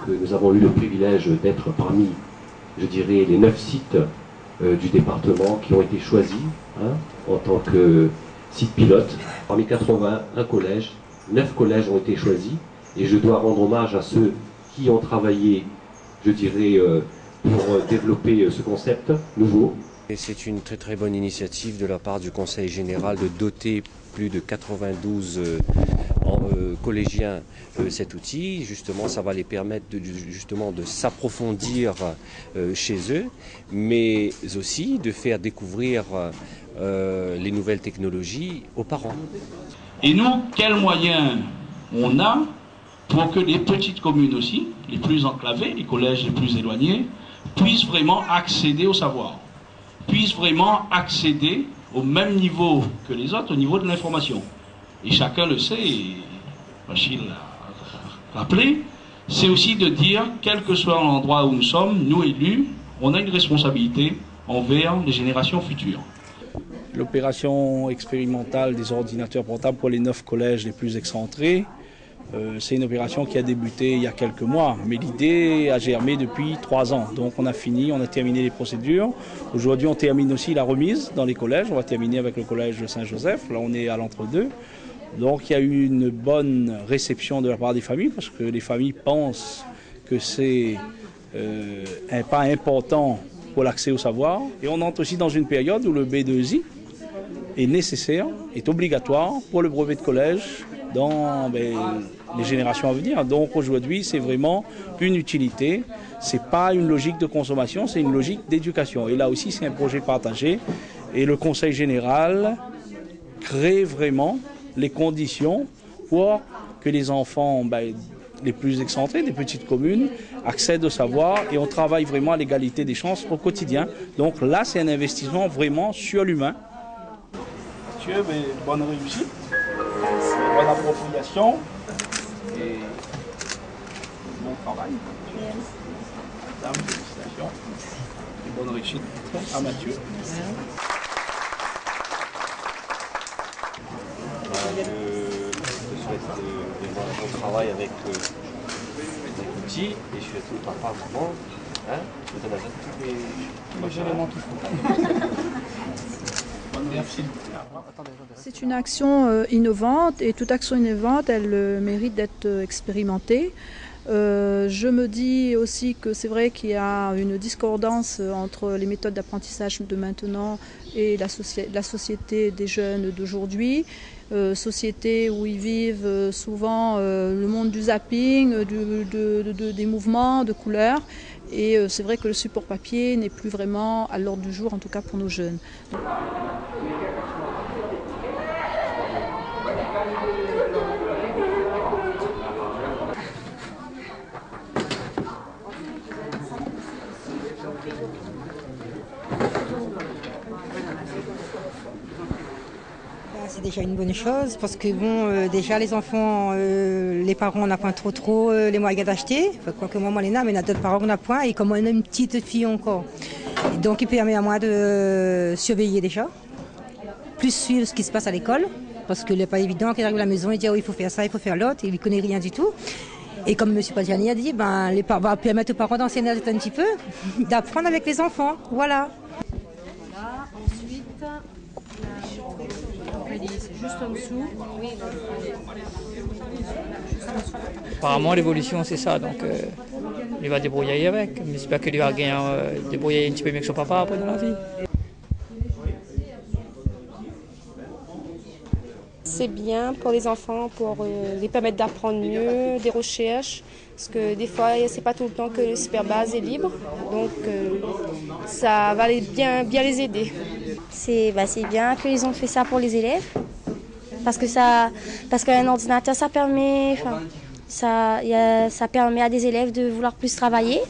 Nous avons eu le privilège d'être parmi, je dirais, les 9 sites du département qui ont été choisis en tant que site pilote. Parmi 81 collèges, 9 collèges ont été choisis et je dois rendre hommage à ceux qui ont travaillé, je dirais, pour développer ce concept nouveau. C'est une très très bonne initiative de la part du Conseil général de doter plus de 92 collégiens cet outil. Justement, ça va les permettre de s'approfondir chez eux, mais aussi de faire découvrir les nouvelles technologies aux parents. Et nous, quels moyens on a pour que les petites communes aussi, les plus enclavées, les collèges les plus éloignés, puissent vraiment accéder au savoir, puissent vraiment accéder au même niveau que les autres, au niveau de l'information. Et chacun le sait, Achille l'a rappelé, c'est aussi de dire, quel que soit l'endroit où nous sommes, nous élus, on a une responsabilité envers les générations futures. L'opération expérimentale des ordinateurs portables pour les 9 collèges les plus excentrés, c'est une opération qui a débuté il y a quelques mois, mais l'idée a germé depuis 3 ans. Donc on a terminé les procédures. Aujourd'hui on termine aussi la remise dans les collèges. On va terminer avec le collège de Saint-Joseph. Là on est à l'entre-deux. Donc il y a eu une bonne réception de la part des familles parce que les familles pensent que c'est un pas important pour l'accès au savoir. Et on entre aussi dans une période où le B2I est nécessaire, est obligatoire pour le brevet de collège dans les générations à venir. Donc aujourd'hui, c'est vraiment une utilité. Ce n'est pas une logique de consommation, c'est une logique d'éducation. Et là aussi, c'est un projet partagé. Et le Conseil général crée vraiment les conditions pour que les enfants les plus excentrés des petites communes accèdent au savoir et on travaille vraiment à l'égalité des chances au quotidien. Donc là, c'est un investissement vraiment sur l'humain. Mathieu, bonne réussite, bonne appropriation et bon travail. Madame, félicitations et bonne réussite à Mathieu. Je te souhaite de voir un bon travail avec l'outil et je suis à tout papa, maman. Je donne à tous les C'est une action innovante et toute action innovante, elle mérite d'être expérimentée. Je me dis aussi que c'est vrai qu'il y a une discordance entre les méthodes d'apprentissage de maintenant et la société des jeunes d'aujourd'hui. Société où ils vivent souvent le monde du zapping, des mouvements, de couleurs. Et c'est vrai que le support papier n'est plus vraiment à l'ordre du jour, en tout cas pour nos jeunes. C'est déjà une bonne chose parce que bon, déjà les enfants, les parents n'a pas trop les moyens d'acheter. Quoique moi, mais il y a d'autres parents qui n'ont point et comme on a une petite fille encore. Et donc il permet à moi de surveiller déjà, plus suivre ce qui se passe à l'école parce que ce n'est pas évident qu'il arrive à la maison et dit oh, il faut faire ça, il faut faire l'autre, et il ne connaît rien du tout. Et comme M. Padjani a dit, les parents va permettre aux parents d'enseigner un petit peu, d'apprendre avec les enfants. Voilà. Voilà, ensuite, c'est juste en dessous. Apparemment, l'évolution, c'est ça. Donc, il va débrouiller avec. Mais j'espère qu'il va débrouiller un petit peu mieux que son papa après dans la vie. C'est bien pour les enfants, pour les permettre d'apprendre mieux, des recherches. Parce que des fois, c'est pas tout le temps que le Superbase est libre. Donc, ça va bien les aider. C'est bien qu'ils ont fait ça pour les élèves. Parce qu'un ordinateur, ça permet à des élèves de vouloir plus travailler.